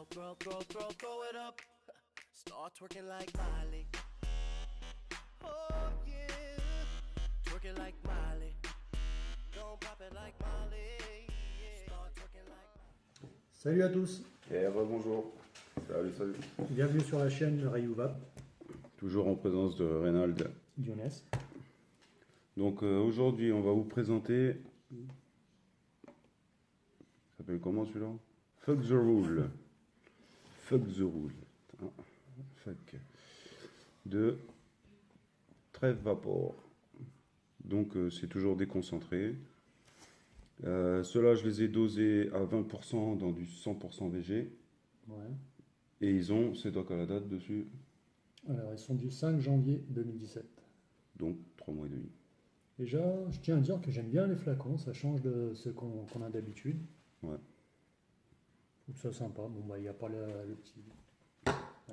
throw it up. Start twerking like Miley. Oh yeah, twerking like Miley. Don't pop it like Miley. Yeah. Start twerking like. Salut à tous, Et bonjour. Salut, salut. bienvenue sur la chaîne Rayouva, Toujours en présence de Reynald. Dionès. Donc aujourd'hui, on va vous présenter. Ça s'appelle comment celui-là? Fuck the rule. Fuck the rule. Putain. Fuck. De Trève Vapor. Donc c'est toujours déconcentré. Ceux-là, je les ai dosés à 20% dans du 100% VG. Ouais. Et ils ont, c'est donc à la date dessus, Alors, ils sont du 5 janvier 2017. donc 3 mois et demi. Déjà, je tiens à dire que j'aime bien les flacons, ça change de ce qu'on a d'habitude. Ouais. Je trouve ça sympa. Bon, bah, il n'y a pas le petit.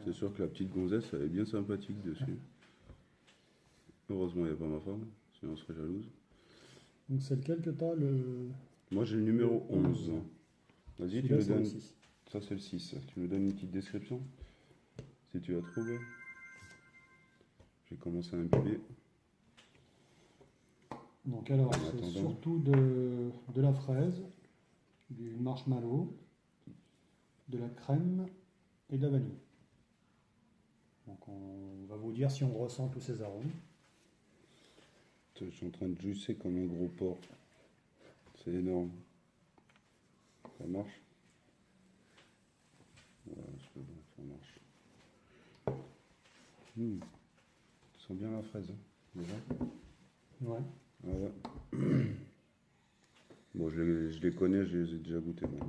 C'est sûr que la petite gonzesse, elle est bien sympathique dessus. Heureusement, il n'y a pas ma femme, sinon on serait jalouse. Donc, c'est lequel que tu as le. Moi, j'ai le numéro 11. Vas-y, tu Celui-là, me c'est le donnes. 6. Ça, c'est le 6. Tu me donnes une petite description, si tu as trouvé. J'ai commencé à imbiber. Donc, alors, En c'est attendant. surtout de la fraise, du marshmallow, de la crème et de la vanille. Donc, on va vous dire si on ressent tous ces arômes. Je suis en train de juicer comme un gros porc. C'est énorme. Ça marche? Ouais, c'est bon, ça marche. Ça sent bien la fraise, hein, déjà. Ouais. Ah ouais. Bon, je les connais, je les ai déjà goûtés. Bon.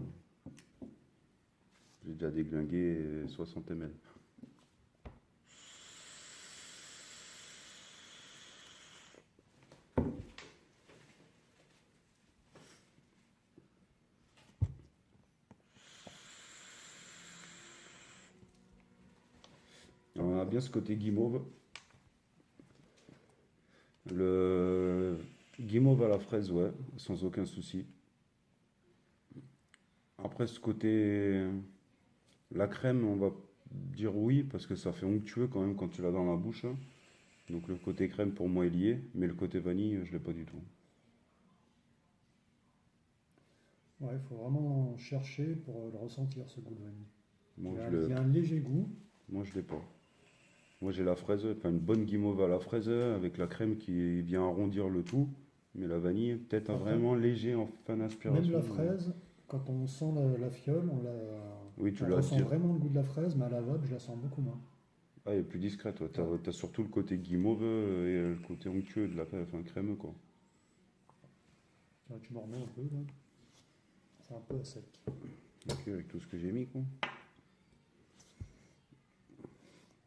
J'ai déjà déglingué 60 ml. Alors, on a bien ce côté guimauve. Le guimauve à la fraise, ouais, sans aucun souci. Après, ce côté. La crème, on va dire oui, parce que ça fait onctueux quand même quand tu l'as dans la bouche. Donc, le côté crème pour moi est lié, mais le côté vanille, je l'ai pas du tout. Ouais, il faut vraiment chercher pour le ressentir, ce goût de vanille. Moi, Il y a un léger goût. moi, je l'ai pas. Moi, j'ai la fraise, enfin une bonne guimauve à la fraise avec la crème qui vient arrondir le tout. Mais la vanille, peut-être un Après, vraiment léger en fin d'inspiration. même la fraise, quand on sent la fiole, Oui, tu on l'as ressent dit. vraiment le goût de la fraise, mais à la vape, je la sens beaucoup moins. Ah, elle est plus discrète. Ouais. T'as surtout le côté guimauve et le côté onctueux de la enfin, crémeux, quoi. Là, tu m'en remets un peu, là. C'est un peu à sec. Ok, avec tout ce que j'ai mis, quoi.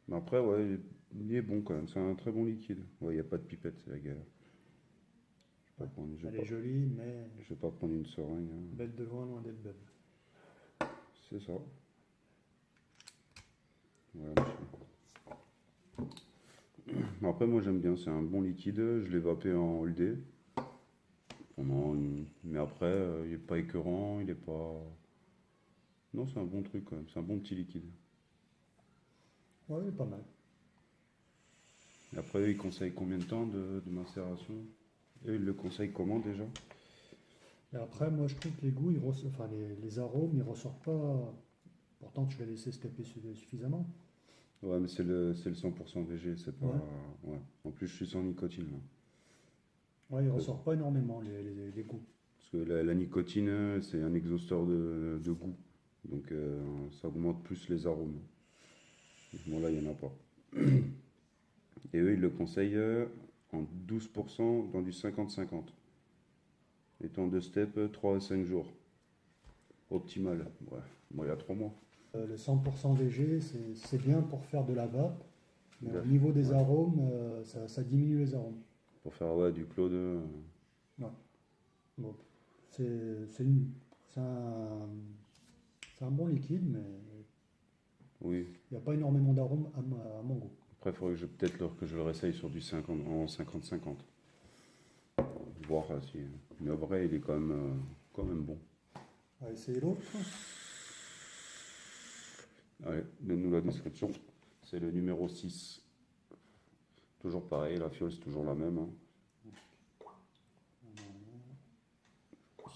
Mais après, ouais, il est bon quand même. C'est un très bon liquide. Ouais, il n'y a pas de pipette, c'est la galère. Je vais pas prendre, Elle est jolie, mais je vais pas prendre une seringue. Hein. belle de loin, loin d'être belle. C'est ça. Voilà, monsieur. Après, moi j'aime bien, c'est un bon liquide. Je l'ai vapé en all day. Mais après, il n'est pas écœurant, il est pas. Non, c'est un bon truc quand même. C'est un bon petit liquide. Ouais, il est pas mal. Et après, eux, ils conseillent combien de temps de macération? Eux, ils le conseillent comment déjà? Et après, moi, je trouve que les goûts, enfin, les arômes, ils ressortent pas. Pourtant, tu l'as laissé stepper suffisamment. Ouais, mais c'est le 100% VG, c'est pas. Ouais. Ouais. En plus, je suis sans nicotine là. Ouais, ils ressortent pas énormément, les goûts. Parce que la nicotine, c'est un exhausteur de goût. Donc, ça augmente plus les arômes. Bon, là, il n'y en a pas. Et eux, ils le conseillent en 12% dans du 50-50. Et temps de step, 3 à 5 jours. Optimal. Ouais. Bon, il y a 3 mois. Le 100% VG, c'est bien pour faire de la vape, mais au Ouais. niveau des arômes, ça diminue les arômes. Pour faire ouais, du Claude. Ouais. Bon, c'est un bon liquide, mais Oui. il n'y a pas énormément d'arômes à mon goût. Après, il faudrait que que je le réessaye sur du 50, en 50-50. Voir si. Mais en vrai, il est quand même bon. On va essayer l'autre. Allez, donne-nous la description. C'est le numéro 6. Toujours pareil, la fiole c'est toujours la même. Hein.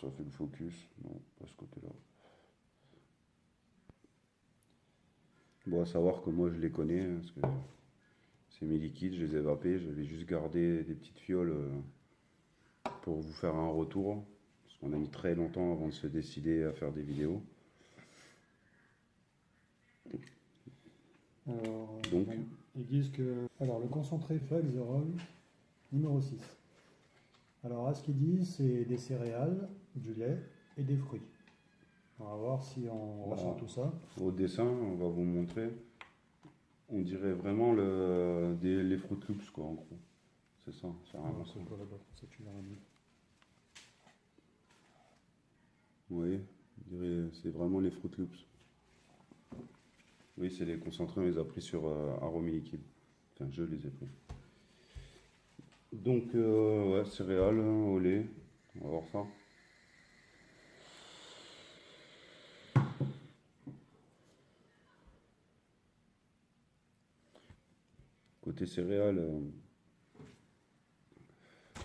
Ça fait le focus. Non, pas ce côté-là. Bon, à savoir que moi je les connais, hein, parce que c'est mes liquides, je les ai vapés. J'avais juste gardé des petites fioles pour vous faire un retour. Parce qu'on a mis très longtemps avant de se décider à faire des vidéos. Alors, Donc. bon, ils disent que. Alors, le concentré Flex the Roll, numéro 6. Alors, à ce qu'ils disent, c'est des céréales, du lait et des fruits. On va voir si on ressent tout ça. Au dessin, on va vous montrer. On dirait vraiment les Fruit Loops, quoi, en gros. C'est ça, c'est vraiment ça. C'est quoi là-bas, ça tu l'as mis. Vous voyez, on dirait, c'est vraiment les Fruit Loops. Oui, c'est les concentrés, on les a pris sur Aromie Liquide. Enfin, je les ai pris. Donc, ouais, céréales, au lait. On va voir ça. Côté céréales,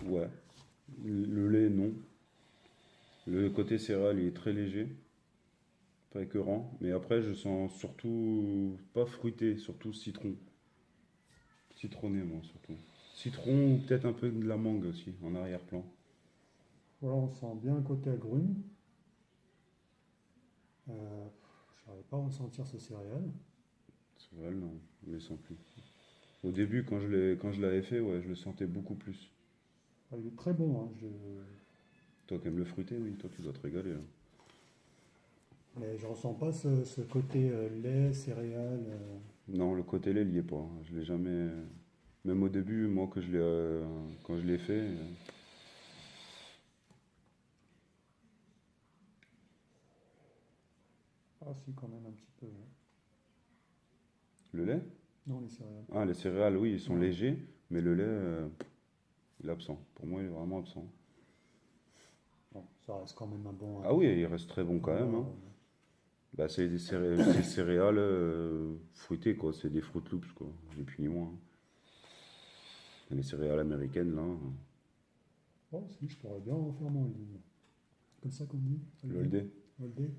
ouais. Le lait, non. Le côté céréales, il est très léger. Pas écœurant. Mais après, je sens surtout pas fruité, surtout citron. Citronné, moi, surtout. Citron ou peut-être un peu de la mangue aussi, en arrière-plan. Voilà, on sent bien le côté agrumes. Je n'arrive pas à ressentir ces céréales. Céréales, non, je les sens plus. Au début, quand je l'avais fait, ouais, je le sentais beaucoup plus. Ah, il est très bon. Hein, Toi qui aimes le fruité, oui, toi tu dois te régaler. Là. Mais je ressens pas ce côté lait, céréales. Non, le côté lait, il y est pas. Hein. Je l'ai jamais. Même au début, moi, quand je l'ai fait. Ah si, quand même un petit peu. Ouais. Le lait? Non, les céréales. Ah, les céréales, oui, ils sont Ouais. légers, mais le lait, il est absent. Pour moi, il est vraiment absent. Bon, ça reste quand même un bon. Ah oui, il reste très bon quand même. Hein. Bah, c'est des céréales fruitées, quoi. C'est des Fruit Loops, quoi. Ni plus ni moins. Hein. Et les céréales américaines, là. Oh, si, je pourrais bien en faire mon holding. Comme ça qu'on dit. L'Oldé. Holdé.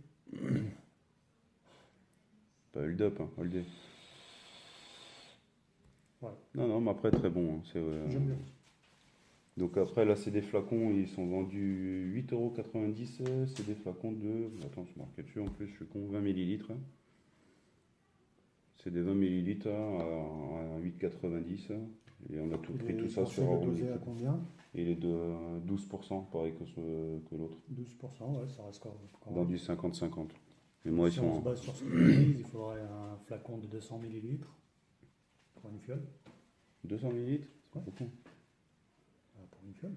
Pas Hold Up, hein, Oldé. Ouais. Non, non, mais après, très bon. Hein. J'aime bien. Donc après, là, c'est des flacons, ils sont vendus 8,90 €. C'est des flacons de. Attends, je marquais dessus en plus, je suis con, 20 millilitres. C'est des 20 millilitres à 8,90 €. Et on a tout pris, tout ça sur Aromie. Aromie. Dosé à combien? Il est de 12%, pareil que l'autre. 12%, ouais, ça reste quand Dans même. du 50-50. Et moi, ils Si on se sont. base sur ce qu'ils disent, il faudrait un flacon de 200 millilitres pour une fiole. 200 millilitres. C'est pas Ouais. beaucoup. Pour une fiole.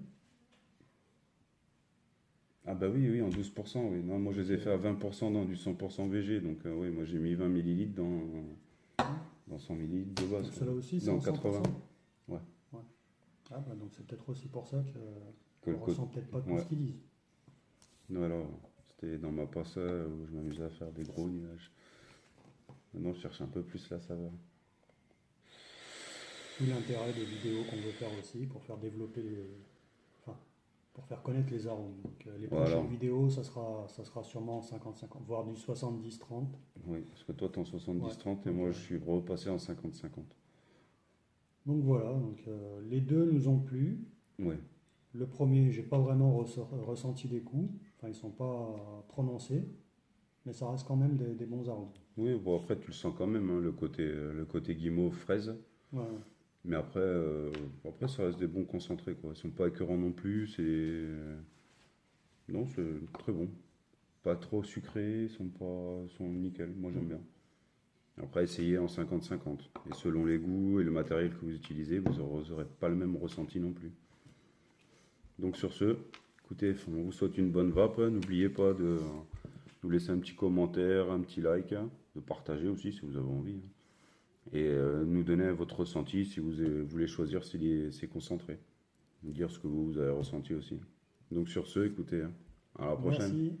Ah bah oui, oui, en 12%, oui. Non, moi, je les ai fait à 20% dans du 100% VG. Donc oui, moi, j'ai mis 20 millilitres dans 100 millilitres de base. Donc Quoi. cela aussi, c'est Dans en 80. 100%. Ouais. Ah bah donc c'est peut-être aussi pour ça Que le qu'on ressent peut-être pas tout ouais. ce qu'ils disent. Non, alors, c'était dans ma passe où je m'amusais à faire des gros nuages. Maintenant, je cherche un peu plus la saveur. Tout l'intérêt des vidéos qu'on veut faire aussi pour faire développer enfin, pour faire connaître les arômes. Donc, les Voilà. prochaines vidéos, ça sera sûrement 50-50, voire du 70-30. Oui, parce que toi, t'es en 70-30 Ouais. et moi, je suis repassé en 50-50. Donc voilà, donc, les deux nous ont plu. Ouais. Le premier, j'ai pas vraiment ressenti des coups, enfin ils sont pas prononcés, mais ça reste quand même des bons arômes. Oui, bon, après, tu le sens quand même, hein, le côté guimauve fraise. Ouais. Mais après, ça reste des bons concentrés, quoi. Ils sont pas écœurants non plus. Non, c'est très bon. Pas trop sucrés, ils sont nickel. Moi, j'aime bien. Après, essayez en 50-50. Et selon les goûts et le matériel que vous utilisez, vous n'aurez pas le même ressenti non plus. Donc sur ce, écoutez, on vous souhaite une bonne vape. N'oubliez pas de nous laisser un petit commentaire, un petit like, de partager aussi si vous avez envie. Et nous donner votre ressenti si vous voulez choisir ces concentrés. Nous dire ce que vous avez ressenti aussi. Donc sur ce, écoutez, à la prochaine. Merci.